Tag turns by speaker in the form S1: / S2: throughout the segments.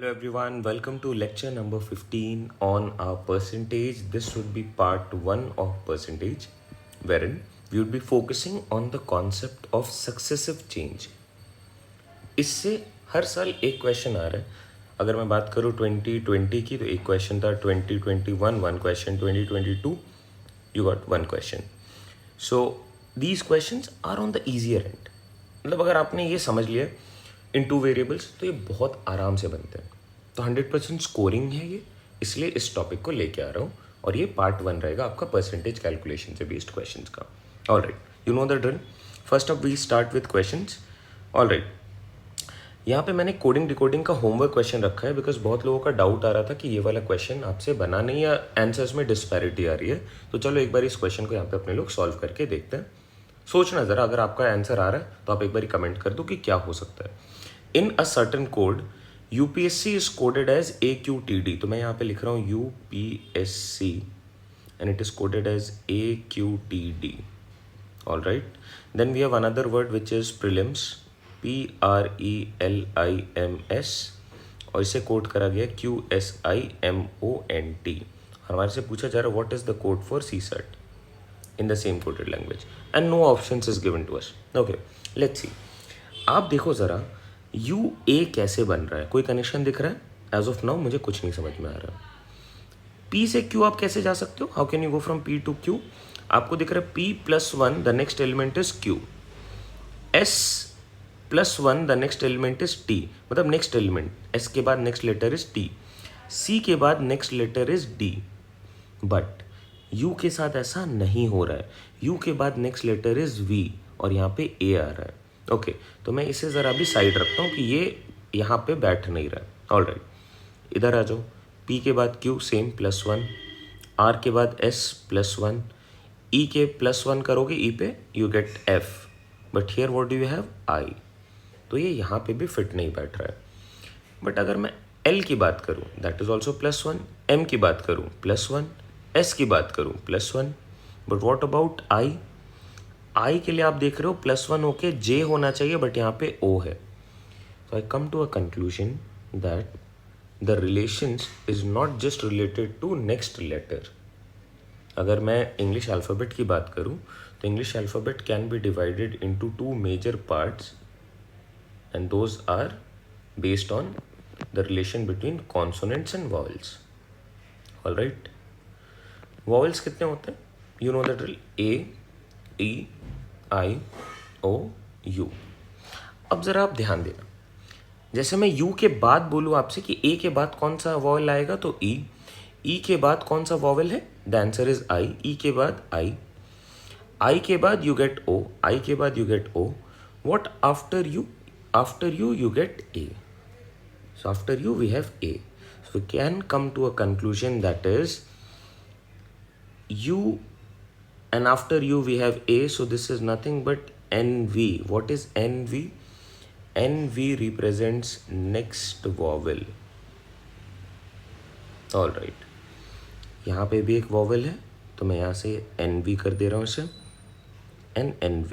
S1: Hello everyone, welcome to lecture number 15 on our percentage. This would be part 1 of percentage, wherein we would be focusing on the concept of successive change. इससे हर साल एक question आ रहा है. अगर मैं बात करूँ 2020 की तो एक क्वेश्चन था, 2021 one question, 2022 you got one question. So these questions are on the easier end. मतलब अगर आपने ये समझ लिया इन टू वेरिएबल्स तो ये बहुत आराम से बनते हैं. तो 100% स्कोरिंग है ये, इसलिए इस टॉपिक को लेके आ रहा हूँ. और ये पार्ट 1 रहेगा आपका परसेंटेज कैलकुलेशन से बेस्ड क्वेश्चंस का. All right, you know the drill. First of we start with questions. All right, यहाँ पे मैंने कोडिंग डिकोडिंग का होमवर्क क्वेश्चन रखा है बिकॉज बहुत लोगों का डाउट आ रहा था कि ये वाला क्वेश्चन आपसे बना नहीं या आंसर्स में डिस्पैरिटी आ रही है. तो चलो एक बार इस क्वेश्चन को यहाँ पे अपने लोग सॉल्व करके देखते हैं. सोचना ज़रा, अगर आपका आंसर आ रहा है तो आप एक बार कमेंट कर दो कि क्या हो सकता है. In a certain code UPSC is coded as AQTD. तो मैं यहाँ पे लिख रहा हूँ UPSC and it is coded as AQTD. All right, then we have another word which is prelims, PRELIMS, और इसे कोड करा गया QSIMONT. हमारे से पूछा जा रहा है what is the code for CSAT in the same coded language and no options is given to us. Okay, let's see. आप देखो ज़रा UA कैसे बन रहा है. कोई कनेक्शन दिख रहा है? एज ऑफ नाउ मुझे कुछ नहीं समझ में आ रहा. P से Q आप कैसे जा सकते हो? How can you go from P to Q? आपको दिख रहा है P+1 the next element is Q, S+1 the next element is T. मतलब नेक्स्ट एलिमेंट S के बाद next letter is T, C के बाद next letter is D. But U के साथ ऐसा नहीं हो रहा है. U के बाद नेक्स्ट लेटर इज V और यहाँ पे A आ रहा है. ओके, तो मैं इसे ज़रा भी साइड रखता हूँ कि ये यहाँ पे बैठ नहीं रहा है. ऑल राइट, इधर आ जाओ. P के बाद Q सेम +1, R के बाद S+1, E के +1 करोगे E पे you get F. But here what do you have I. तो ये यहाँ पे भी फिट नहीं बैठ रहा है. बट अगर मैं L की बात करूँ दैट इज ऑल्सो +1, M की बात करूँ +1, S की बात करूँ +1. But what about I? I के लिए आप देख रहे हो +1 होके J होना चाहिए, बट यहाँ पे O है. So I come to a conclusion that the relations is not just related to next letter. अगर मैं इंग्लिश अल्फ़ाबेट की बात करूँ तो English alphabet can be divided into 2 major parts and those are based on the relation between consonants and vowels. All right, vowels कितने होते हैं? You know the drill. A, E, I, O, U. अब ज़रा आप ध्यान देना. जैसे मैं U के बाद बोलूँ आपसे कि A के बाद कौन सा वॉवल आएगा तो E. E के बाद कौन सा वॉवल है? The answer is I. E के बाद I. I के बाद you get O. I के बाद you get O. What after you? After you, you get A. So after you, we have A. So we can come to a conclusion that is U, and after U we have A. So this is nothing but NV. What is NV? NV represents next vowel. All right. यहाँ पे भी एक vowel है, तो मैं यहाँ से NV कर दे रहा हूँ इसे, NV.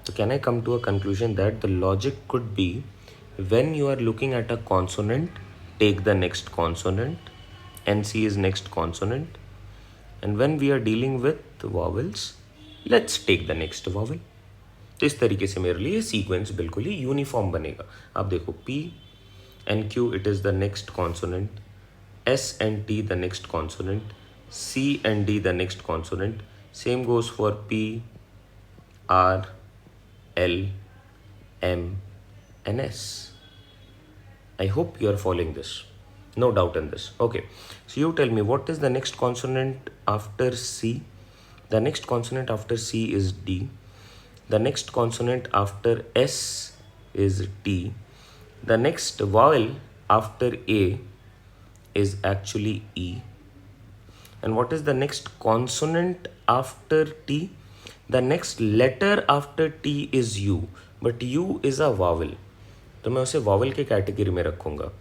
S1: So can I come to a conclusion that the logic could be when you are looking at a consonant, take the next consonant, NC is next consonant, and when we are dealing with vowels, let's take the next vowel. तो इस तरीके से मेरे लिए sequence बिल्कुल ही uniform बनेगा. आप देखो P and Q it is the next consonant, S and T the next consonant, C and D the next consonant. Same goes for P, R, L, M and S. I hope you are following this. No doubt in this. Okay. So you tell me what is the next consonant after C? The next consonant after C is D. The next consonant after S is T. The next vowel after A is actually E. And what is the next consonant after T? The next letter after T is U, but U is a vowel, तो मैं उसे vowel के category में रखूँगा.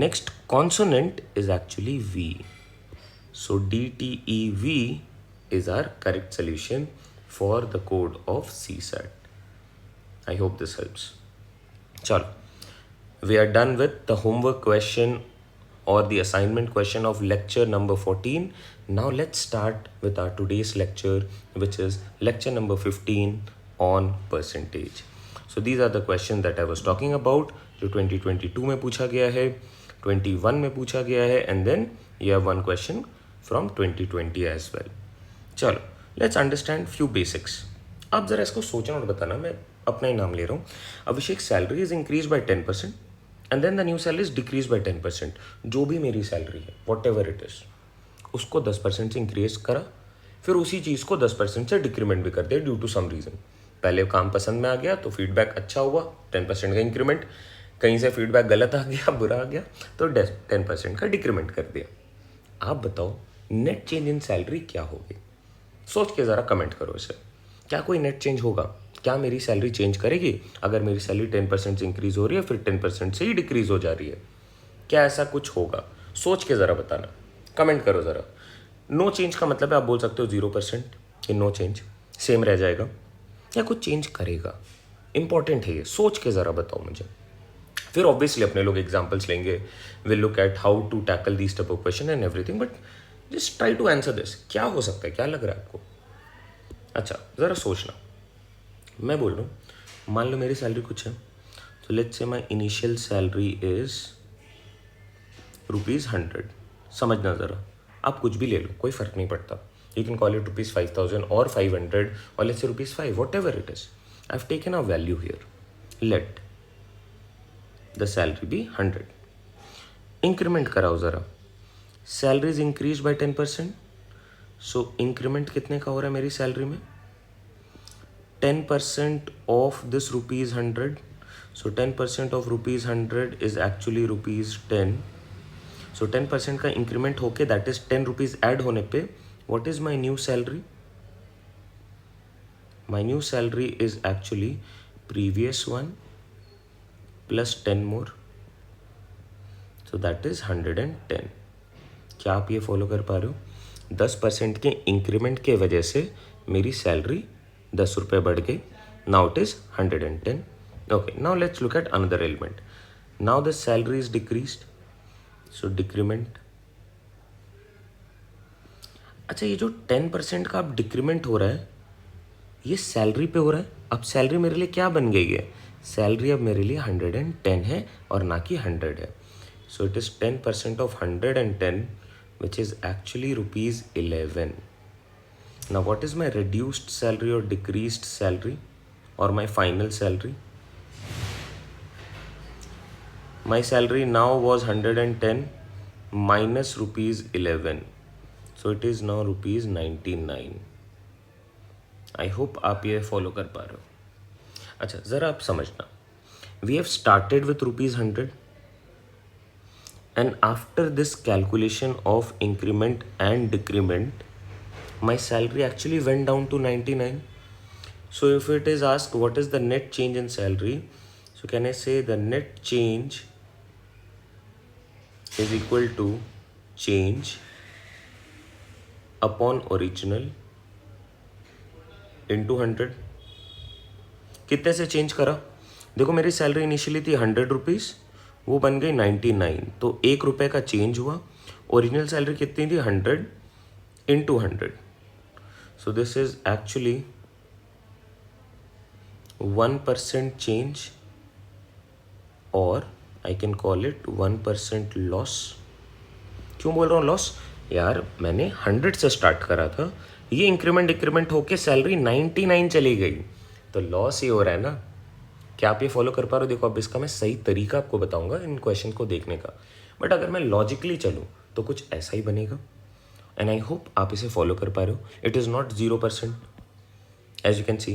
S1: Next consonant is actually V. So DTEV is our correct solution for the code of CSAT. I hope this helps. चलो We are done with the homework question or the assignment question of lecture number 14. Now let's start with our today's lecture, which is lecture number 15 on percentage. So these are the questions that I was talking about, जो 2022 में पूछा गया है, 21 में पूछा गया है, and then you have one question from 2020 as well. चलो लेट्स अंडरस्टैंड फ्यू बेसिक्स. आप ज़रा इसको सोचना और बताना. मैं अपना ही नाम ले रहा हूँ. Abhishek salary is increase by 10% and then the new salary is decrease by 10%. जो भी मेरी सैलरी है वॉट एवर इट इज़, उसको 10% से इंक्रीज करा, फिर उसी चीज़ को 10% से डिक्रीमेंट भी कर दिया ड्यू टू सम रीज़न. पहले काम पसंद में आ गया तो फीडबैक अच्छा हुआ, 10% का इंक्रीमेंट. कहीं से फीडबैक गलत आ गया, बुरा आ गया, तो 10% का डिक्रीमेंट कर दिया. आप बताओ नेट चेंज इन सैलरी क्या होगी? सोच के ज़रा कमेंट करो इसे. क्या कोई नेट चेंज होगा? क्या मेरी सैलरी चेंज करेगी अगर मेरी सैलरी 10% से इंक्रीज हो रही है फिर 10% से ही डिक्रीज हो जा रही है? क्या ऐसा कुछ होगा? सोच के ज़रा बताना, कमेंट करो ज़रा. नो चेंज का मतलब है आप बोल सकते हो 0% कि नो चेंज, सेम रह जाएगा, या कुछ चेंज करेगा. इंपॉर्टेंट है ये, सोच के ज़रा बताओ मुझे. फिर ऑब्वियसली अपने लोग एग्जाम्पल्स लेंगे, will look at how to tackle this type of question and everything, but just try to answer this. क्या हो सकता है, क्या लग रहा है आपको? अच्छा ज़रा सोचना. मैं बोल रहा हूँ, मान लो मेरी सैलरी कुछ है, तो let's say my initial salary is ₹100. समझना ज़रा, आप कुछ भी ले लो, कोई फ़र्क नहीं पड़ता. यू कैन कॉल इट ₹5,000 और 500 और let's say ₹5, whatever it is. I have taken a value here. Let the salary be 100. Increment कराओ ज़रा. Salary is increase by 10%. So increment कितने का हो रहा है मेरी सैलरी में? 10% of this ₹100. So 10% of ₹100 is actually ₹10. So 10% का इंक्रीमेंट होके दैट इज ₹10 ऐड होने पे what is my new salary? My new salary is actually previous one plus 10 more, so that is 110. क्या आप ये फॉलो कर पा रहे हो? 10% के इंक्रीमेंट के वजह से मेरी सैलरी ₹10 बढ़ गई. Now it is 110. Okay, now let's look at another element. Now the salary is decreased, so decrement. अच्छा, ये जो 10% का अब डिक्रीमेंट हो रहा है ये सैलरी पे हो रहा है. अब सैलरी मेरे लिए क्या बन गई है? सैलरी अब मेरे लिए 110 है और ना कि 100 है. So it is 10% of 110 which is actually ₹11. Now what is my reduced salary or decreased salary or my final salary? My salary now was 110 minus ₹11. So it is now ₹99. I hope आप ये follow कर पा रहे हो. अच्छा ज़रा आप समझना. We have started with ₹100. And after this calculation of increment and decrement, my salary actually went down to 99. So if it is asked what is the net change in salary, so can I say the net change is equal to change upon original into 100. कितने से change करा? देखो मेरी salary initially थी ₹100, वो बन गई 99, तो ₹1 का चेंज हुआ. ओरिजिनल सैलरी कितनी थी? 100 into 100. So this is actually 1% change और I can call it 1% loss. क्यों बोल रहा हूँ लॉस? यार मैंने 100 से स्टार्ट करा था, ये इंक्रीमेंट होके सैलरी 99 चली गई, तो लॉस ही हो रहा है ना. क्या आप ये फॉलो कर पा रहे हो? देखो अब इसका मैं सही तरीका आपको बताऊंगा इन क्वेश्चन को देखने का, बट अगर मैं लॉजिकली चलूँ तो कुछ ऐसा ही बनेगा. एंड आई होप आप इसे फॉलो कर पा रहे हो. It is not 0% as you can see,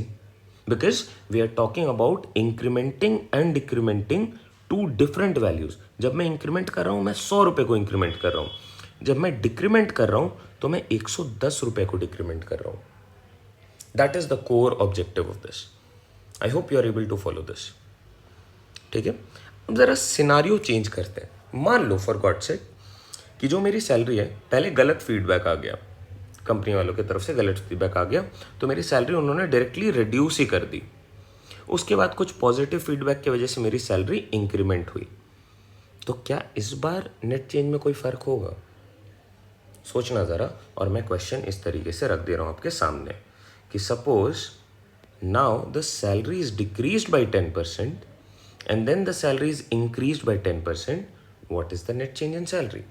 S1: because we are talking about incrementing and decrementing two different values. जब मैं इंक्रीमेंट कर रहा हूँ मैं ₹100 को इंक्रीमेंट कर रहा हूँ, जब मैं डिक्रीमेंट कर रहा हूँ तो मैं ₹110 को डिक्रीमेंट कर रहा हूँ. That is the core objective of this. I hope you are able to follow this. ठीक है, अब ज़रा सिनारियो चेंज करते हैं. मान लो फॉर गॉड सेक कि जो मेरी सैलरी है पहले गलत फीडबैक आ गया, कंपनी वालों की तरफ से गलत फीडबैक आ गया, तो मेरी सैलरी उन्होंने डायरेक्टली रिड्यूस ही कर दी. उसके बाद कुछ पॉजिटिव फीडबैक की वजह से मेरी सैलरी इंक्रीमेंट हुई. तो क्या इस बार नेट चेंज में कोई फ़र्क होगा? सोचना ज़रा। और मैं क्वेश्चन इस तरीके से रख दे रहा हूँ आपके सामने कि suppose now the salary is decreased by 10% and then the salary is increased by 10%, what is the net change in salary?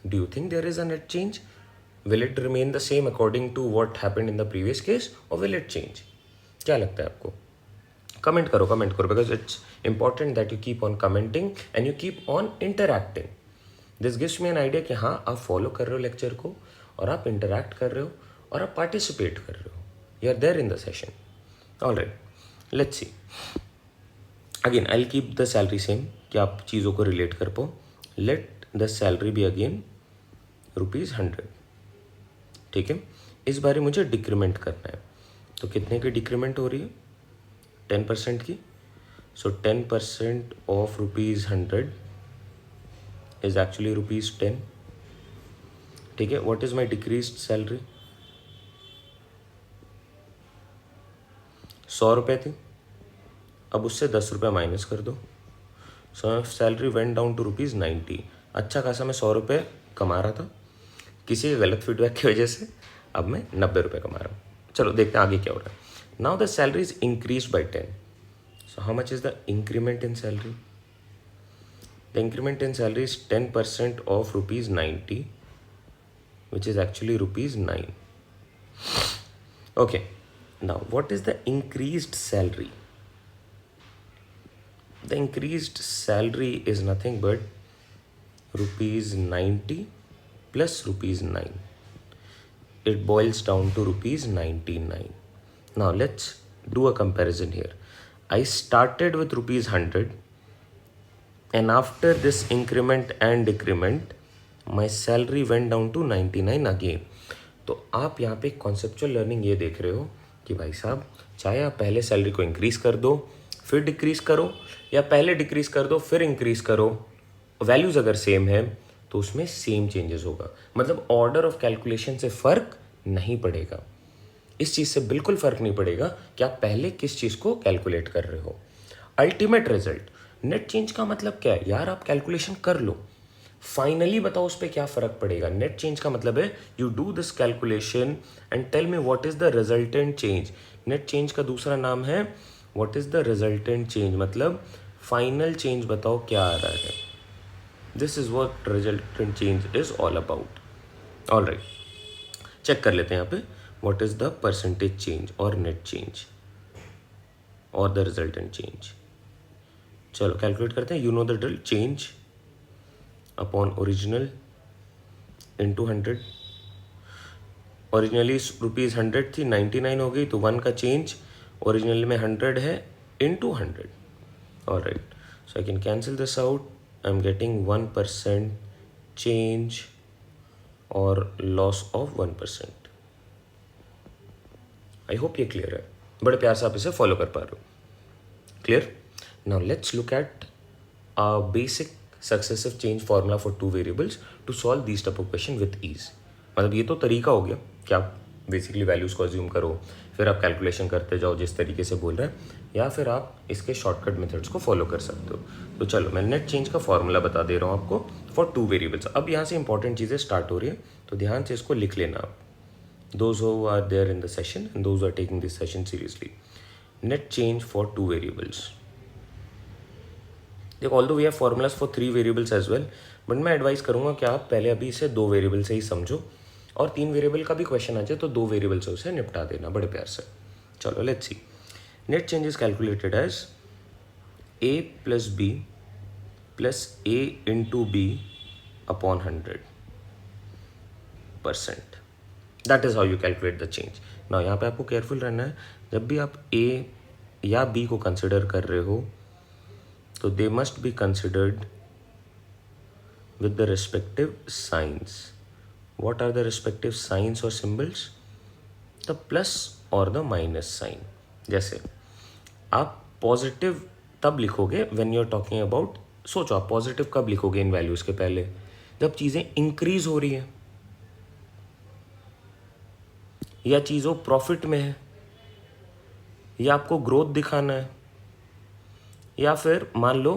S1: Do you think there is a net change? Will it remain the same according to what happened in the previous case or will it change? क्या लगता है आपको? Comment करो because it's important that you keep on commenting and you keep on interacting. This gives me an idea कि हाँ आप follow कर रहे हो लेक्चर को और आप इंटरैक्ट कर रहे हो और आप पार्टिसिपेट कर रहे हो. You are there in the session. Alright, let's see. Again I keep the salary same कि आप चीज़ों को रिलेट कर पाओ. Let the salary be again ₹100. ठीक है, इस बार मुझे डिक्रीमेंट करना है. तो कितने की डिक्रीमेंट हो रही है? 10% की. सो 10% ऑफ ₹100 इज एक्चुअली ₹10. ठीक है, what is my decreased salary? 100 रुपये थी, अब उससे 10 रुपये माइनस कर दो. So salary went down to ₹90. अच्छा खासा मैं 100 रुपये कमा रहा था, किसी के गलत फीडबैक की वजह से अब मैं 90 रुपये कमा रहा हूँ. चलो देखते हैं आगे क्या हो रहा है. Now the salary is increase by 10. So how much is the increment in salary? The increment in salary is 10% of ₹90 which is actually ₹9. Okay, now what is the increased salary? The increased salary is nothing but ₹90 plus ₹9. It boils down to ₹99. Now let's do a comparison here. I started with ₹100 and after this increment and decrement my salary went down to 99 again. तो आप यहाँ पे conceptual learning ये देख रहे हो कि भाई साहब चाहे आप पहले सैलरी को इंक्रीज़ कर दो फिर डिक्रीज़ करो या पहले डिक्रीज़ कर दो फिर इंक्रीज़ करो, वैल्यूज़ अगर सेम है तो उसमें सेम चेंजेस होगा. मतलब ऑर्डर ऑफ कैलकुलेशन से फ़र्क नहीं पड़ेगा. इस चीज़ से बिल्कुल फ़र्क नहीं पड़ेगा कि आप पहले किस चीज़ को कैलकुलेट कर रहे हो. अल्टीमेट रिजल्ट नेट चेंज का मतलब क्या है? यार आप कैलकुलेशन कर लो, फाइनली बताओ उस पर क्या फ़र्क पड़ेगा. नेट चेंज का मतलब है you do this calculation and tell me what is the resultant change. Net change का दूसरा नाम है what is the resultant change, मतलब फाइनल चेंज बताओ क्या आ रहा है. This is what resultant change is all about. Alright, check कर लेते हैं यहाँ पे what is the percentage change और नेट चेंज और द रिजल्टेंट चेंज. चलो कैलकुलेट करते हैं. You know the drill. Change upon original into 100. Originally ₹100 थी, 99 हो गई तो 1 का चेंज. ओरिजिनल में 100 है into 100. Alright, so I can cancel this out. I am getting 1% change और लॉस ऑफ 1%. आई होप ये क्लियर है. बड़े प्यार से आप इसे फॉलो कर पा रहे हो. Clear? Now let's look at a basic successive change formula for 2 variables to solve this type of question with ease. मतलब ये तो तरीका हो गया कि आप बेसिकली वैल्यूज़ को अज्यूम करो फिर आप कैलकुलेशन करते जाओ जिस तरीके से बोल रहे हैं, या फिर आप इसके शॉर्टकट मेथड्स को फॉलो कर सकते हो. तो चलो मैं नेट चेंज का फॉर्मूला बता दे रहा हूँ आपको फॉर 2 वेरिएबल्स. अब यहाँ से इंपॉर्टेंट चीज़ें स्टार्ट हो रही है तो ध्यान से इसको लिख लेना आप. Those who are there in the session and those are taking this session seriously. Net change for 2 variables. देखो although we have formulas for 3 variables as well, but मैं एडवाइस करूँगा कि आप पहले अभी इसे 2 वेरिएबल से ही समझो और 3 वेरिएबल का भी क्वेश्चन आ जाए तो 2 वेरिएबल से उसे निपटा देना बड़े प्यार से. चलो let's see. Net change is calculated as a plus B plus a into B upon 100%. That is how you calculate the change. ना यहाँ पे आपको केयरफुल रहना है. जब भी आप a या b को कंसिडर कर रहे हो तो they must be considered with the respective signs. What are the respective signs or symbols? The plus or the minus sign. जैसे आप पॉजिटिव तब लिखोगे when you're talking about, सोचो आप पॉजिटिव कब लिखोगे इन वैल्यूज़ के पहले? जब चीज़ें इंक्रीज हो रही है या चीज़ों प्रॉफिट में है या आपको ग्रोथ दिखाना है, या फिर मान लो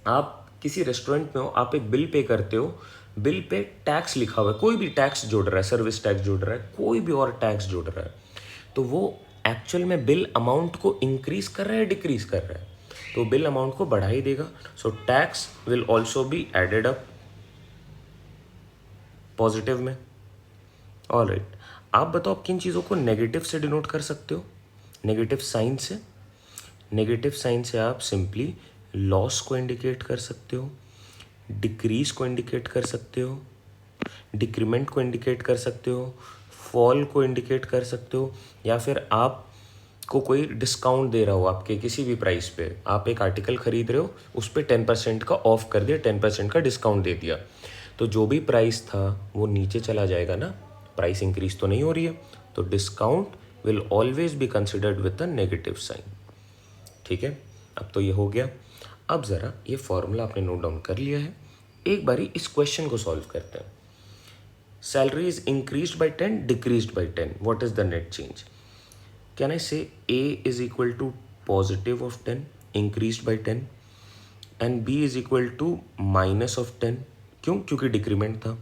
S1: आप किसी रेस्टोरेंट में हो, आप एक बिल पे करते हो, बिल पे टैक्स लिखा हुआ है, कोई भी टैक्स जुड़ रहा है, सर्विस टैक्स जुड़ रहा है, कोई भी और टैक्स जुड़ रहा है, तो वो एक्चुअल में बिल अमाउंट को इंक्रीज कर रहा है, डिक्रीज कर रहा है, तो बिल अमाउंट को बढ़ा ही देगा. So tax will also be added up positive में. ऑल राइट, आप बताओ आप किन चीज़ों को नेगेटिव से डिनोट कर सकते हो, नेगेटिव साइन से. नेगेटिव साइन से आप सिंपली लॉस को इंडिकेट कर सकते हो, डिक्रीज को इंडिकेट कर सकते हो, डिक्रीमेंट को इंडिकेट कर सकते हो, फॉल को इंडिकेट कर सकते हो, या फिर आप को कोई डिस्काउंट दे रहा हो आपके किसी भी प्राइस पे, आप एक आर्टिकल खरीद रहे हो, उस पर 10% का ऑफ कर दिया, 10% का डिस्काउंट दे दिया, तो जो भी प्राइस था वो नीचे चला जाएगा ना, प्राइस इंक्रीज तो नहीं हो रही है, तो discount will always be considered with the negative sign. ठीक है, अब तो ये हो गया. अब ज़रा ये फॉर्मूला आपने नोट डाउन कर लिया है, एक बारी इस क्वेश्चन को सॉल्व करते हैं. Salary is increased by 10, decreased by 10, what is the net change. Can I say A is equal to positive of 10 increased by 10 and B is equal to minus of 10. क्यों? क्योंकि decrement था.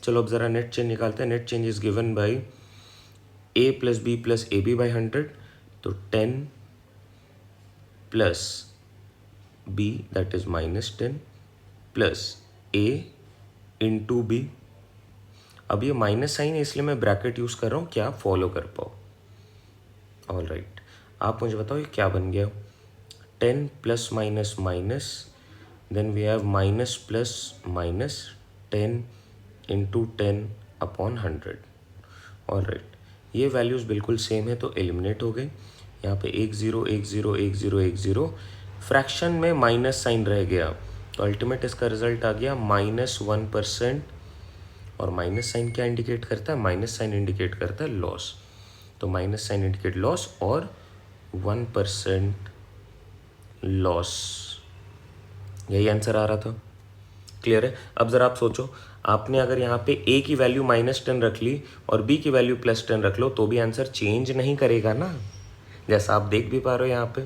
S1: चलो अब ज़रा net change निकालते हैं. Net change is given bye A plus B plus AB by 100, तो 10 plus B that is minus 10 plus A into B. अब ये माइनस साइन है इसलिए मैं ब्रैकेट यूज़ कर रहा हूँ, क्या आप फॉलो कर पाओ. ऑल राइट, आप मुझे बताओ ये क्या बन गया. 10 plus minus minus, then we have minus plus minus 10 into 10 upon 100. All right, ये वैल्यूज़ बिल्कुल सेम है तो एलिमिनेट हो गई. यहाँ पे 1 0 1 0 1 0 1 0, फ्रैक्शन में माइनस साइन रह गया, तो अल्टीमेट इसका रिजल्ट आ गया -1%. और माइनस साइन क्या इंडिकेट करता है, माइनस साइन इंडिकेट करता है लॉस, तो माइनस साइन इंडिकेट लॉस और 1% लॉस. यही आंसर आ रहा था. क्लियर है. अब ज़रा आप सोचो, आपने अगर यहाँ पे A की वैल्यू -10 रख ली और B की वैल्यू +10 रख लो, तो भी आंसर चेंज नहीं करेगा ना. जैसा आप देख भी पा रहे हो यहाँ पे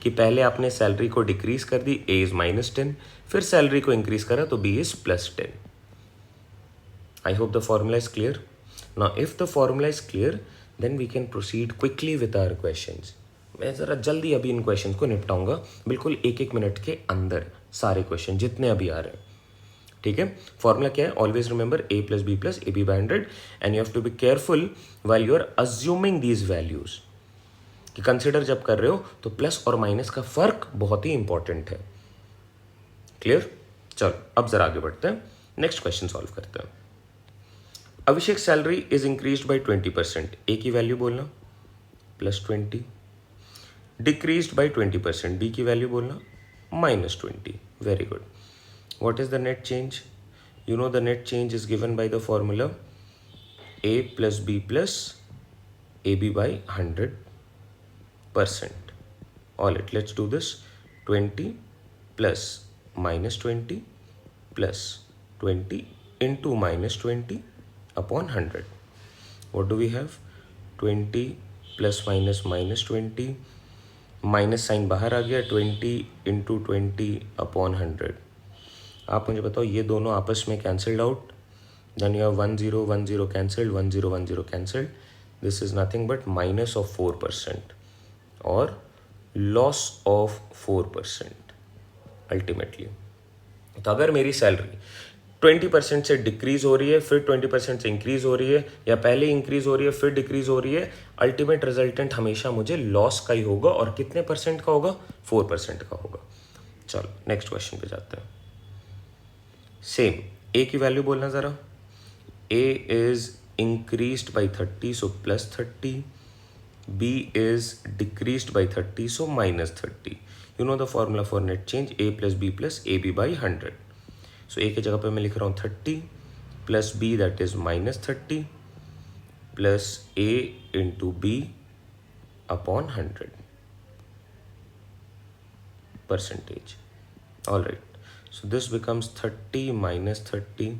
S1: कि पहले आपने सैलरी को डिक्रीज कर दी, A इज़ -10, फिर सैलरी को इंक्रीज करा तो B is +10. I hope the formula is clear. Now, if the formula is clear, then we can proceed quickly with our questions. मैं ज़रा जल्दी अभी इन क्वेश्चन को निपटाऊंगा, बिल्कुल 1-1 मिनट के अंदर सारे क्वेश्चन जितने अभी आ रहे हैं. ठीक है. फॉर्मूला क्या है, always remember A plus B plus AB by 100 and you have to be careful while you are assuming these values, कि कंसिडर जब कर रहे हो तो प्लस और माइनस का फर्क बहुत ही इंपॉर्टेंट है. क्लियर. चलो अब जरा आगे बढ़ते हैं, नेक्स्ट क्वेश्चन सॉल्व करते हैं. अभिषेक सैलरी इज इंक्रीज्ड बाय 20%. ए की वैल्यू बोलना +20, डिक्रीज्ड बाय 20%. बी की वैल्यू बोलना -20. Very good. What is the net change. You know the net change is given by the formula A plus B plus AB by 100%. All it, let's do this. 20 plus -20 plus 20 into -20 upon 100. What do we have? 20 plus minus -20, minus sign बाहर आ गया, 20 into 20 upon 100. आप मुझे बताओ ये दोनों आपस में cancelled out, then you have 1 0 1 0 cancelled, 1 0 1 0 cancelled. This is nothing but minus of 4% और लॉस ऑफ 4% अल्टीमेटली. तो अगर मेरी सैलरी 20% से डिक्रीज हो रही है, फिर 20% से इंक्रीज हो रही है, या पहले इंक्रीज हो रही है फिर डिक्रीज हो रही है, अल्टीमेट रिजल्टेंट हमेशा मुझे लॉस का ही होगा. और कितने परसेंट का होगा, 4% का होगा. चलो नेक्स्ट क्वेश्चन पे जाते हैं. सेम ए की वैल्यू बोलना ज़रा. A is increased by 30 so +30, B is decreased by 30 so -30. You know the formula for net change, A plus B plus AB by 100. So A की जगह पे मैं लिख रहा हूँ 30 plus B that is -30 plus A into B upon 100%. All right, so this becomes 30 minus 30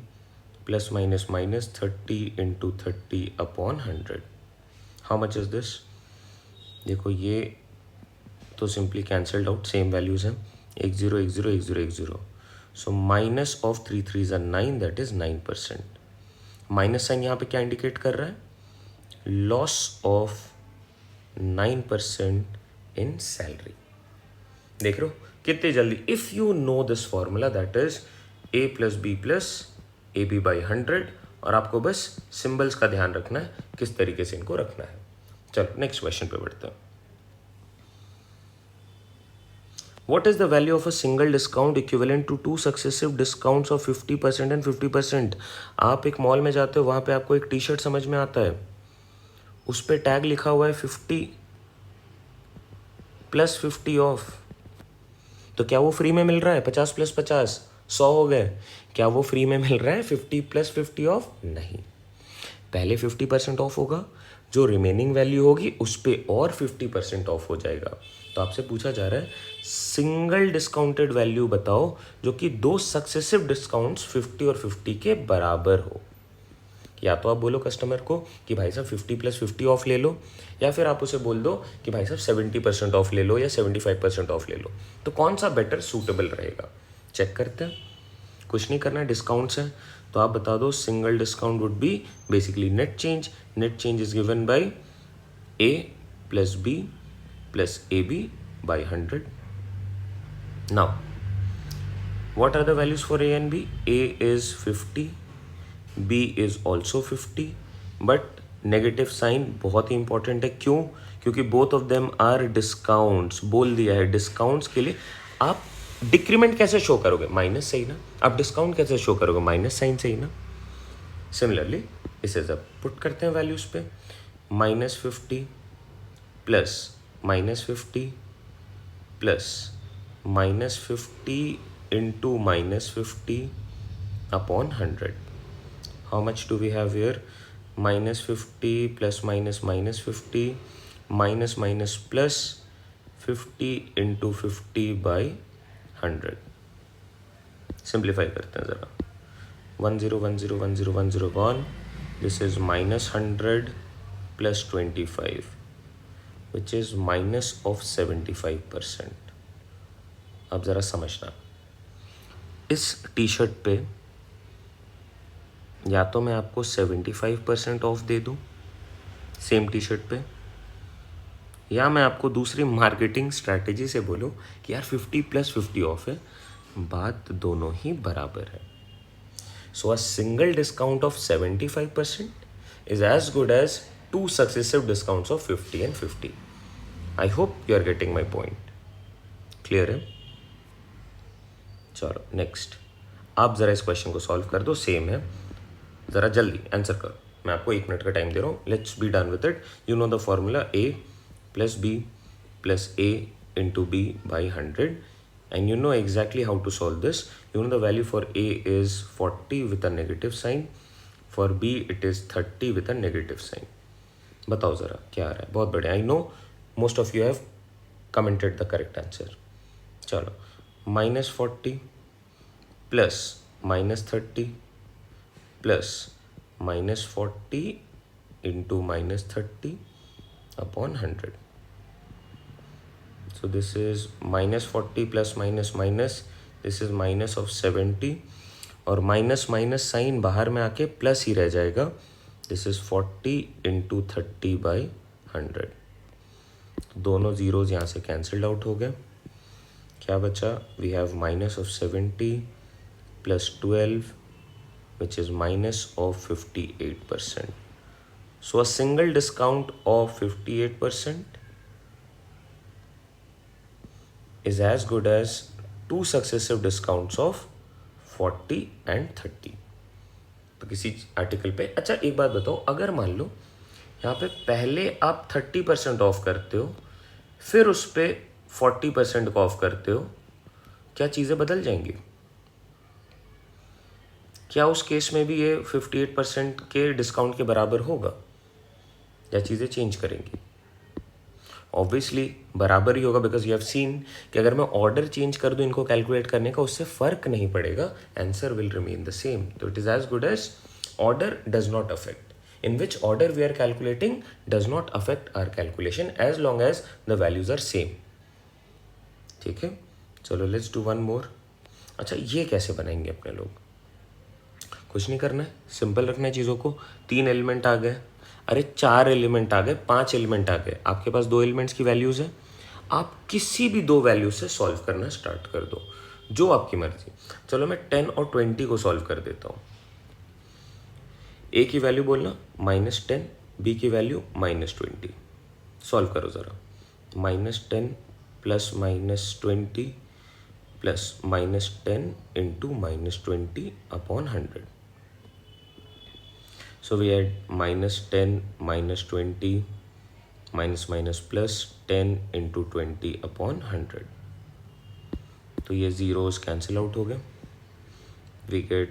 S1: plus minus -30 into 30 upon 100. How much is this. देखो ये तो simply cancelled out, same values हैं. 1 0 1 0 1 0 1 0. सो माइनस ऑफ 3 3 ज़ा 9, that is 9%. Minus sign यहाँ पे क्या indicate कर रहा है? Loss of 9% in salary. देख रहे हो कितनी जल्दी. If you know this formula, that is a plus B plus A B by 100. और आपको बस सिंबल्स का ध्यान रखना है, किस तरीके से इनको रखना है. चलो नेक्स्ट क्वेश्चन पे बढ़ते हैं. What is the value of a single discount equivalent to two successive discounts of 50% and 50%? आप एक मॉल में जाते हो, वहाँ पे आपको एक टी शर्ट समझ में आता है, उस पर टैग लिखा हुआ है 50 प्लस 50 ऑफ. तो क्या वो फ्री में मिल रहा है? 50 प्लस 50 100 हो गए. क्या वो फ्री में मिल रहा है 50 प्लस 50 ऑफ? नहीं. पहले 50% ऑफ होगा, जो रिमेनिंग वैल्यू होगी उस पर और 50% ऑफ हो जाएगा. तो आपसे पूछा जा रहा है सिंगल डिस्काउंटेड वैल्यू बताओ जो कि दो सक्सेसिव डिस्काउंट्स 50 और 50 के बराबर हो. या तो आप बोलो कस्टमर को कि भाई साहब 50 प्लस 50 ऑफ ले लो, या फिर आप उसे बोल दो कि भाई साहब 70% ऑफ ले लो या 75% ऑफ ले लो. तो कौन सा बेटर सूटेबल रहेगा? चेक करते हैं. कुछ नहीं करना है, डिस्काउंट्स हैं. तो आप बता दो single discount would be basically net change. Net change is given by A plus B plus A B by 100. Now what are the values for A and B? A is 50, B is also 50, but negative sign बहुत ही important है. क्यों? क्योंकि both of them are discounts. बोल दिया है discounts के लिए आप डिक्रीमेंट कैसे शो करोगे? माइनस से ही ना. आप डिस्काउंट कैसे शो करोगे? माइनस साइन से ही ना. सिमिलरली इसे जब पुट करते हैं वैल्यूज पे, -50 plus -50 plus -50 into -50 upon 100. How much do we have here? -50 plus -50 minus plus 50 into 50 by 100. Simplify करते हैं ज़रा. 1 0 1 0 1 0 1 0 1. This is -100 plus 25, which is minus of 75%. अब ज़रा समझना, इस टी शर्ट पे या तो मैं आपको 75% ऑफ दे दूँ सेम टी शर्ट पे, या मैं आपको दूसरी मार्केटिंग स्ट्रैटेजी से बोलूँ कि यार 50 प्लस 50 ऑफ है. बात दोनों ही बराबर है. So a single discount of 75% is as good as two successive discounts of 50 and 50. I hope you are getting my point. Clear है? चलो नेक्स्ट. आप ज़रा इस क्वेश्चन को सॉल्व कर दो. सेम है, ज़रा जल्दी आंसर करो. मैं आपको 1 मिनट का टाइम दे रहा हूँ. Let's be done with it. You know the formula A plus B plus A into B by 100. And you know exactly how to solve this. You know the value for A is 40 with a negative sign. For B it is 30 with a negative sign. बताओ ज़रा क्या आ रहा है? बहुत बढ़िया. I know most of you have commented the correct answer. चलो -40 plus -30 plus -40 into -30 upon 100. So this is -40 plus minus, this is minus of 70, और माइनस माइनस साइन बाहर में आके प्लस ही रह जाएगा. This is 40 into 30 by 100. दोनों zeros यहाँ से कैंसल्ड आउट हो गए. क्या बचा? We have minus of 70 plus 12 which is minus of 58%. So a single discount of 58% is as good as two successive discounts of 40 and 30. तो किसी आर्टिकल पे, अच्छा एक बात बताओ, अगर मान लो यहाँ पे पहले आप 30% ऑफ करते हो, फिर उस पर 40% का ऑफ करते हो, क्या चीज़ें बदल जाएंगी? क्या उस केस में भी ये 58% के डिस्काउंट के बराबर होगा, या चीज़ें चेंज करेंगी? ऑब्वियसली बराबर ही होगा, बिकॉज यू हैव सीन कि अगर मैं ऑर्डर चेंज कर दूं इनको कैलकुलेट करने का, उससे फ़र्क नहीं पड़ेगा, answer will remain the same. तो it is as good as order does not affect. in which order we are calculating does not affect our calculation as long as the values are same. ठीक है, चलो let's do one more. अच्छा ये कैसे बनाएंगे अपने लोग? कुछ नहीं करना है, सिंपल रखना है चीज़ों को। 3 एलिमेंट आ गए, अरे 4 एलिमेंट आ गए, 5 एलिमेंट आ गए, आपके पास 2 एलिमेंट्स की वैल्यूज़ है, आप किसी भी 2 वैल्यू से सॉल्व करना स्टार्ट कर दो, जो आपकी मर्जी। चलो मैं 10 और 20 को सॉल्व कर देता हूँ। ए की वैल्यू बोलना -10, बी की वैल्यू -20। सॉल्व करो ज़रा। -10 plus -20 plus -10 into -20 upon 100. So we add -10 -20 minus plus 10 into 20 upon 100. तो ये zeros cancel out हो गए. We get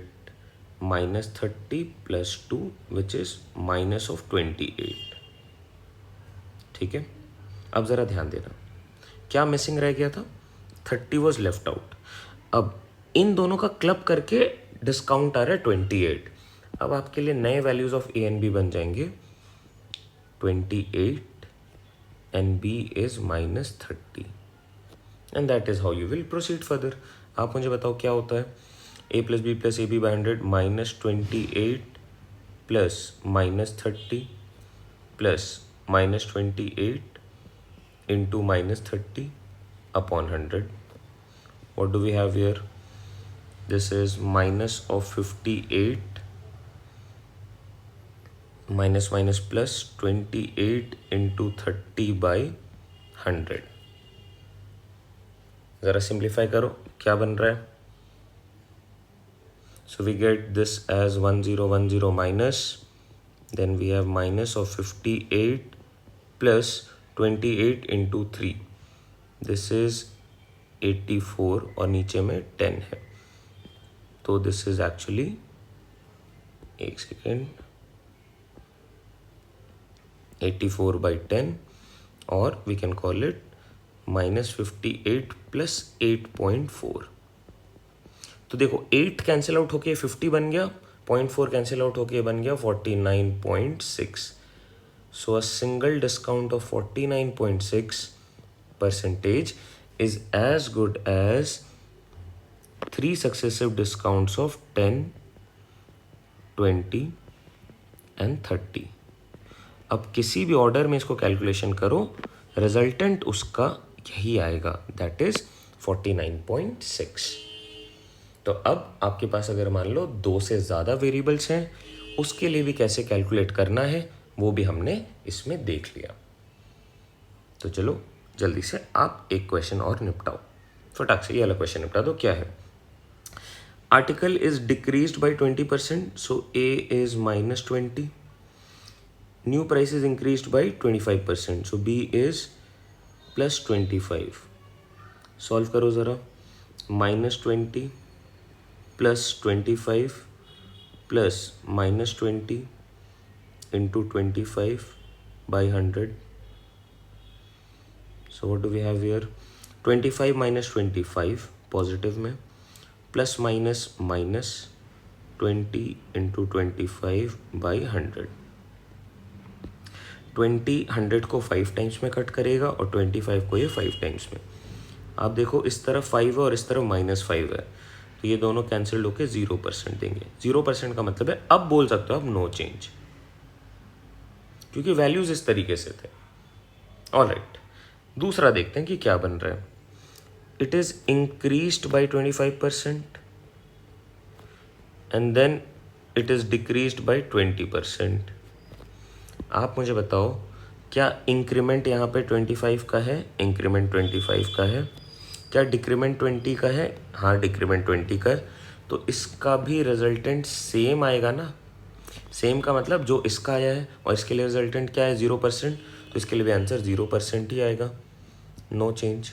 S1: -30 plus 2 which is minus of 28. ठीक है, अब ज़रा ध्यान देना क्या मिसिंग रह गया था, 30 वॉज लेफ्ट आउट। अब इन दोनों का क्लब करके डिस्काउंट आ रहा है 28। अब आपके लिए नए values of A and B बन जाएंगे 28 and B is -30 and that is how you will proceed further. आप मुझे बताओ क्या होता है, a plus B plus A B by 100 -28 plus -30 plus -28 into -30 upon 100. What do we have here? This is minus of 58 minus plus 28 into 30 by 100. ज़रा simplify करो क्या बन रहा है। So we get this as 1010 minus, then we have minus of 58 plus 28 into 3, this is 84 और नीचे में 10 है, तो दिस इज एक्चुअली, एक सेकेंड, 84 by 10 और we can call it -58 plus 8.4। तो देखो 8 कैंसिल आउट होके 50 बन गया, 0.4 कैंसिल आउट होके बन गया 49.6। So a single discount of 49.6% is as good as 3 successive discounts of 10, 20 and 30. अब किसी भी ऑर्डर में इसको कैलकुलेशन करो, रिजल्टेंट उसका यही आएगा, दैट इज 49.6। तो अब आपके पास अगर मान लो 2 से ज़्यादा वेरिएबल्स हैं, उसके लिए भी कैसे कैलकुलेट करना है वो भी हमने इसमें देख लिया। तो चलो जल्दी से आप एक क्वेश्चन और निपटाओ, फटाक से ये वाला क्वेश्चन निपटा दो। क्या है, article is decreased by 20%, so A is -20, new price is increased by 25%, so B is +25। Solve करो ज़रा, -20 plus 25 plus -20 into 25 by 100. So what do we have here? 25 minus 25 positive में, प्लस माइनस -20 into 25 by 100। 20 100 को 5 times में cut करेगा और 25 को ये 5 times में। आप देखो इस तरफ 5 है और इस तरफ -5 है, तो ये दोनों कैंसिल होकर 0% देंगे। 0% का मतलब है अब बोल सकते हो आप नो चेंज, क्योंकि वैल्यूज इस तरीके से थे। ऑलराइट, दूसरा देखते हैं कि क्या बन रहा है। It is increased by 25% and then it is decreased by 20%। आप मुझे बताओ क्या इंक्रीमेंट यहाँ पे 25 का है? इंक्रीमेंट 25 का है। क्या डिक्रीमेंट 20 का है? हाँ, डिक्रीमेंट 20 का है। तो इसका भी रिजल्टेंट सेम आएगा ना। सेम का मतलब जो इसका आया है और इसके लिए रिजल्टेंट क्या है 0%, तो इसके लिए भी आंसर 0% ही आएगा, नो चेंज।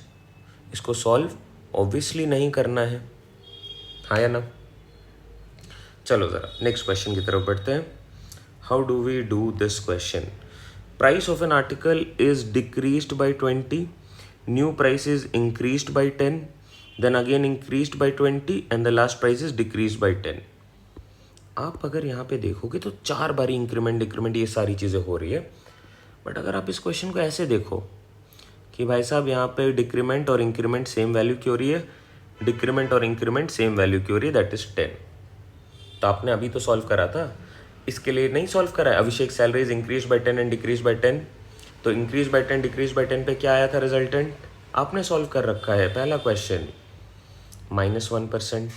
S1: इसको सॉल्व ऑब्वियसली नहीं करना है, हाँ या ना। चलो ज़रा नेक्स्ट क्वेश्चन की तरफ बढ़ते हैं। How do we do this question? Price of an article is decreased by 20, new price is increased by 10, then again increased by 20 and the last price is decreased by 10। आप अगर यहाँ पे देखोगे तो 4 बारी इंक्रीमेंट डिक्रीमेंट ये सारी चीज़ें हो रही है। बट अगर आप इस क्वेश्चन को ऐसे देखो कि भाई साहब यहाँ पे डिक्रीमेंट और इंक्रीमेंट सेम वैल्यू की हो रही है, डिक्रीमेंट और इंक्रीमेंट सेम वैल्यू की हो रही है, दैट इज 10। तो आपने अभी तो सॉल्व करा था, इसके लिए नहीं सॉल्व करा है। Abhishek salary is increase by 10 and decrease by 10, तो इंक्रीज बाय 10 डिक्रीज बाय 10 पे क्या आया था रिजल्टेंट, आपने सॉल्व कर रखा है पहला क्वेश्चन, -1%,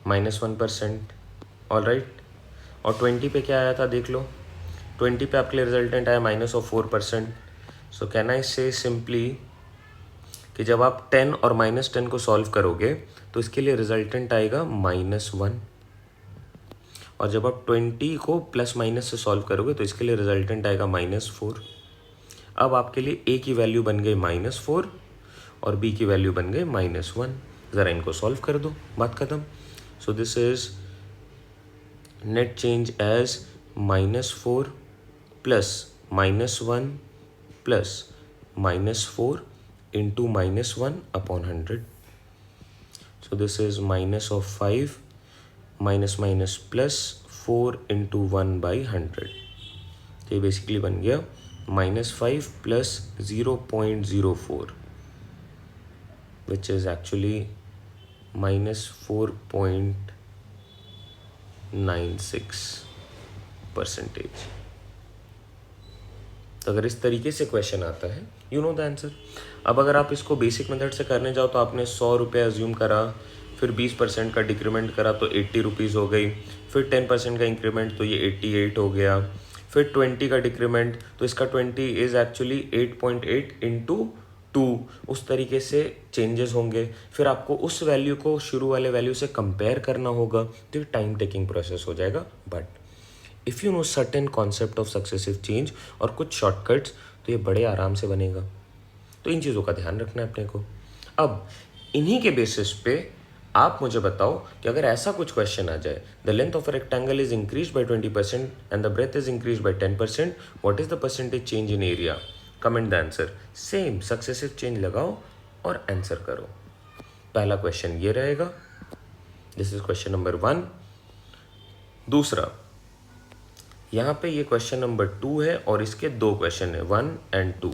S1: -1%, ऑल राइट। और 20 पे क्या आया था देख लो, 20 पे आपके लिए रिजल्टेंट आया -4%। सो कैन आई से सिंपली कि जब आप 10 और -10 को सॉल्व करोगे तो इसके लिए रिजल्टेंट आएगा -1, और जब आप 20 को प्लस माइनस से सॉल्व करोगे तो इसके लिए रिजल्टेंट आएगा -4। अब आपके लिए a की वैल्यू बन गई -4 और b की वैल्यू बन गई -1। ज़रा इनको सॉल्व कर दो, बात खत्म। So this is net change as -4 plus -1 plus -4 into -1 upon 100। So this is minus of 5 minus minus plus 4 into 1/100। तो ये बेसिकली बन गया -5 प्लस 0.04 विच इज़ एक्चुअली -4.96%। तो अगर इस तरीके से क्वेश्चन आता है, यू नो द आंसर। अब अगर आप इसको बेसिक मेथड से करने जाओ तो आपने 100 रुपये अज्यूम करा, फिर 20% का डिक्रीमेंट करा तो 80 रुपीज़ हो गई, फिर 10% का इंक्रीमेंट तो ये 88 हो गया, फिर 20 का डिक्रीमेंट तो इसका 20 इज़ एक्चुअली 8.8 इंटू 2, उस तरीके से चेंजेस होंगे। फिर आपको उस वैल्यू को शुरू वाले वैल्यू से कंपेयर करना होगा, तो ये टाइम टेकिंग प्रोसेस हो जाएगा। But if you know certain concept of successive change और कुछ शॉर्टकट्स, तो ये बड़े आराम से बनेगा। तो इन चीज़ों का ध्यान रखना है अपने को। अब इन्हीं के बेसिस पे आप मुझे बताओ कि अगर ऐसा कुछ क्वेश्चन आ जाए, the length of a rectangle is increase by 20% and the breadth is increase by 10%, what is the percentage change in area, comment the answer. Same successive change लगाओ और आंसर करो। पहला क्वेश्चन ये रहेगा, दिस इज क्वेश्चन नंबर 1। दूसरा, यहाँ पे ये क्वेश्चन नंबर 2 है और इसके 2 क्वेश्चन है, 1 एंड 2।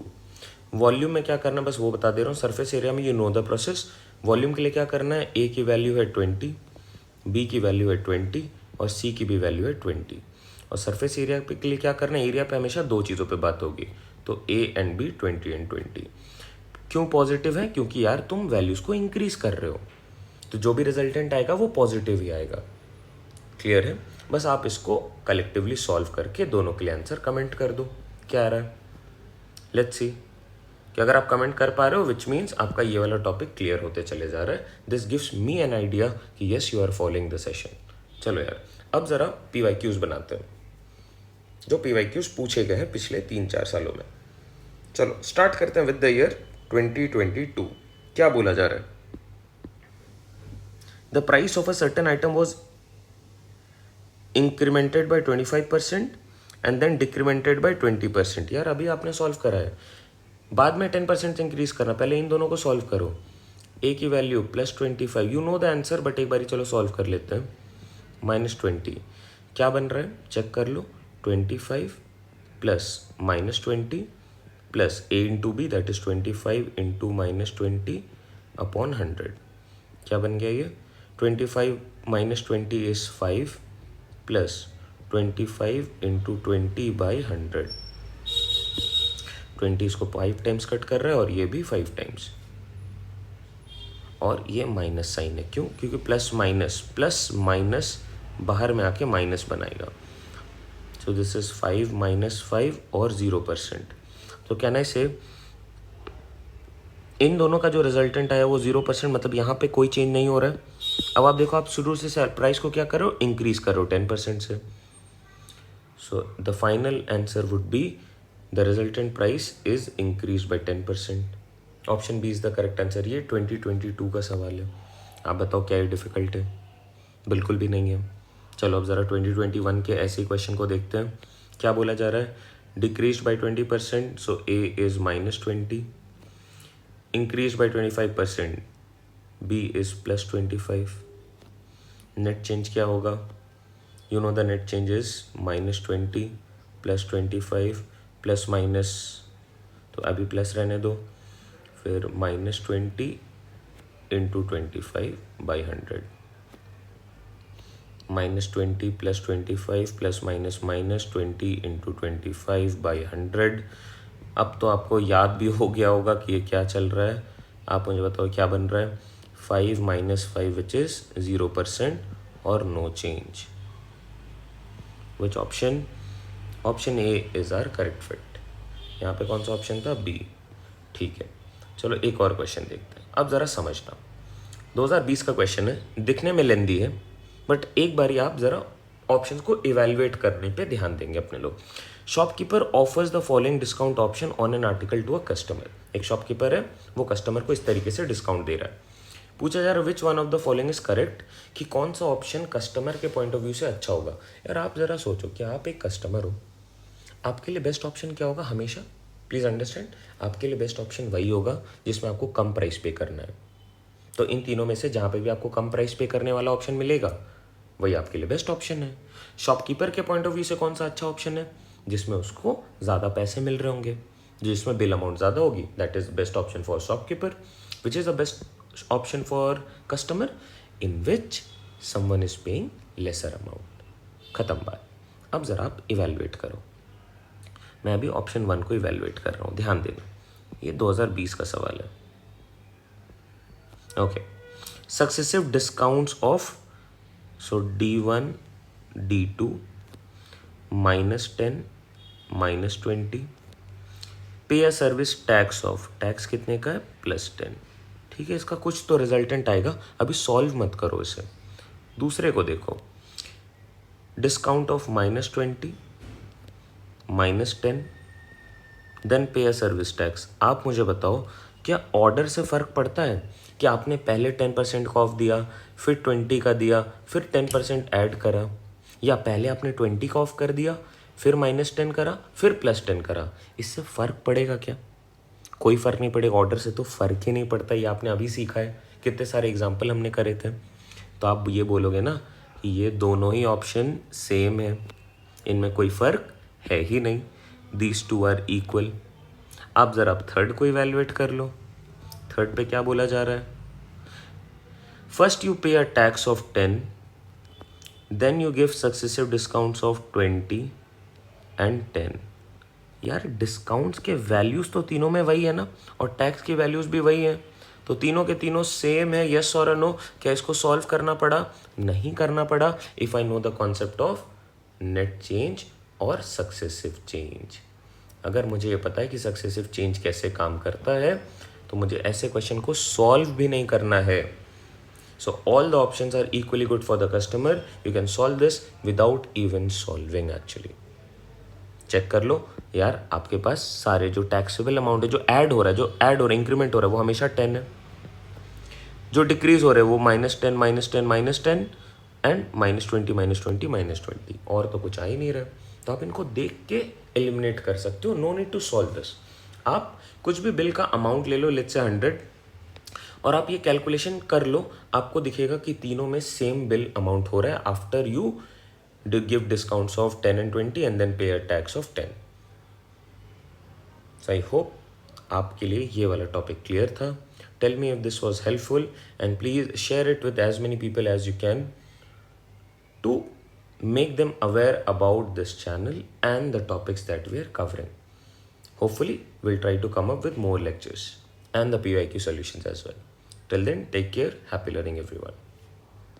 S1: वॉल्यूम में क्या करना, बस वो बता दे रहा हूँ। सरफेस एरिया में you know the process. Volume के लिए क्या करना है, ए की वैल्यू है 20, बी की वैल्यू है 20 और सी की भी वैल्यू है 20। और सरफेस एरिया पे के लिए क्या करना है, एरिया पे हमेशा 2 चीज़ों पे बात होगी, तो ए एंड बी 20 एंड 20। क्यों पॉजिटिव है, क्योंकि यार तुम वैल्यूज़ को इंक्रीज कर रहे हो, तो जो भी रिजल्टेंट आएगा वो पॉजिटिव ही आएगा। क्लियर है। बस आप इसको कलेक्टिवली सॉल्व करके दोनों के लिए आंसर कमेंट कर दो, क्या आ रहा है। लेट्स सी कि अगर आप कमेंट कर पा रहे हो, विच मीन्स आपका ये वाला टॉपिक क्लियर होते चले जा रहा है। This gives me an idea कि yes you are following the session. चलो यार, अब ज़रा PYQs बनाते हैं, जो PYQs पूछे गए हैं पिछले 3-4 सालों में। चलो स्टार्ट करते हैं विद द ईयर 2022। क्या बोला जा रहा है, the price of a certain item was incremented by 25% and then decremented by 20%। यार अभी आपने सॉल्व करा है, बाद में 10% इंक्रीज करना, पहले इन दोनों को सॉल्व करो। ए की value +25, you know the answer, but एक बारी चलो सॉल्व कर लेते हैं। -20 क्या बन रहा है, चेक कर लो। 25 plus -20 plus A into B, that is 25 into -20 upon 100। क्या बन गया ये, 25 -20 इज 5 प्लस 25 इंटू 20/100। 20 इसको 5 टाइम्स कट कर रहा है और ये भी 5 टाइम्स, और ये माइनस साइन है। क्यों, क्योंकि प्लस माइनस बाहर में आके माइनस बनाएगा। सो दिस इज 5 - 5 और 0%। तो कैन आई से इन दोनों का जो रिजल्टेंट आया वो 0%, मतलब यहाँ पे कोई चेंज नहीं हो रहा है। अब आप देखो, आप शुरू से प्राइस को क्या करो, इंक्रीज करो 10% से। So the final answer would be the resultant price is increase by 10%। Option B is the correct answer. ये 2022 का सवाल है, आप बताओ क्या ये डिफिकल्ट है, बिल्कुल भी नहीं है। चलो अब ज़रा 2021 के ऐसे क्वेश्चन को देखते हैं। क्या बोला जा रहा है, decrease by 20%, so A is -20, increase by 25%, B is +25। Net change क्या होगा, you know the net change is -20 +25 plus minus, तो अभी प्लस रहने दो, फिर -20 इंटू 25/100, -20 + 25 ± -20 इंटू 25/100। अब तो आपको याद भी हो गया होगा कि ये क्या चल रहा है। आप मुझे बताओ क्या बन रहा है। 5 - 5 विच इज़ 0% और no change. Which option? Option A is are correct fit. यहाँ पे कौन सा ऑप्शन था? बी। ठीक है, चलो एक और क्वेश्चन देखते हैं। अब ज़रा समझना, 2020 का क्वेश्चन है, दिखने में लेंदी है, बट एक बार आप ज़रा ऑप्शन को इवेलुएट करने पे ध्यान देंगे अपने लोग। Shopkeeper offers the following discount option on an article to a customer. एक शॉपकीपर है, वो कस्टमर को इस तरीके से डिस्काउंट दे रहा है। पूछा जा रहा है which one of the following is correct, कि कौन सा ऑप्शन कस्टमर के पॉइंट ऑफ व्यू से अच्छा होगा। यार आप ज़रा सोचो कि आप एक कस्टमर हो, आपके लिए बेस्ट ऑप्शन क्या होगा हमेशा? प्लीज़ अंडरस्टैंड, आपके लिए बेस्ट ऑप्शन वही होगा जिसमें आपको कम प्राइस पे करना है। तो इन तीनों में से जहाँ पे भी आपको कम प्राइस पे करने वाला ऑप्शन मिलेगा वही आपके लिए बेस्ट ऑप्शन है। शॉपकीपर के पॉइंट ऑफ व्यू से कौन सा अच्छा ऑप्शन है? जिसमें उसको ज़्यादा पैसे मिल रहे होंगे, जिसमें बिल अमाउंट ज़्यादा होगी, that is best option for shopkeeper. Which is the best option for customer? In which someone is paying lesser amount. ख़त्म बात। अब ज़रा आप इवेलुएट करो। मैं अभी ऑप्शन 1 को इवेलुएट कर रहा हूँ, ध्यान देना, ये 2020 का सवाल है। Okay, successive discounts of, so D1 D2 -10 -20, पे a service tax of, tax कितने का है? +10। ठीक है, इसका कुछ तो रिजल्टेंट आएगा, अभी सॉल्व मत करो इसे। दूसरे को देखो, discount of -20 -10 then pay a service tax. आप मुझे बताओ, क्या ऑर्डर से फ़र्क पड़ता है कि आपने पहले 10% का ऑफ दिया, फिर 20 का दिया, फिर 10% ऐड करा, या पहले आपने 20 का ऑफ कर दिया, फिर -10 करा, फिर +10 करा? इससे फ़र्क पड़ेगा क्या? कोई फ़र्क नहीं पड़ेगा, ऑर्डर से तो फ़र्क ही नहीं पड़ता। ये आपने अभी सीखा है, कितने सारे एग्जाम्पल हमने करे थे। तो आप ये बोलोगे ना कि ये दोनों ही ऑप्शन सेम है, इनमें कोई फ़र्क है ही नहीं, दीज टू आर इक्वल। आप ज़रा अब थर्ड को इवेलुएट कर लो। थर्ड पे क्या बोला जा रहा है? First you pay a tax of 10, then you give successive discounts of 20 and 10। यार डिस्काउंट्स के वैल्यूज़ तो तीनों में वही है ना, और टैक्स की वैल्यूज़ भी वही है, तो तीनों के तीनों सेम है, यस और नो। क्या इसको सॉल्व करना पड़ा? नहीं करना पड़ा, if I know the concept of net change और सक्सेसिव चेंज। अगर मुझे ये पता है कि सक्सेसिव चेंज कैसे काम करता है, तो मुझे ऐसे क्वेश्चन को सॉल्व भी नहीं करना है। So all the options are equally good for the customer, you can solve this without even solving. Actually check कर लो यार, आपके पास सारे जो टैक्सेबल अमाउंट है, जो ऐड हो रहा है, इंक्रीमेंट हो रहा है, वो हमेशा 10 है। जो डिक्रीज हो रहा है वो -10 -10 -10 एंड -20 -20 -20, और तो कुछ आ ही नहीं रहा। तो आप इनको देख के एलिमिनेट कर सकते हो, no need to solve this. आप कुछ भी बिल का अमाउंट ले लो, लेट्स से 100, और आप ये कैलकुलेशन कर लो, आपको दिखेगा कि तीनों में सेम बिल अमाउंट हो रहा है after you give discounts of 10 and 20 and then pay a tax of 10। So I hope आपके लिए ये वाला टॉपिक क्लियर था। Tell me if this was helpful and please share it with as many people as you can to make them aware about this channel and the topics that we are covering. Hopefully, we'll try to come up with more lectures and the PYQ solutions as well. Till then, take care. Happy learning, everyone.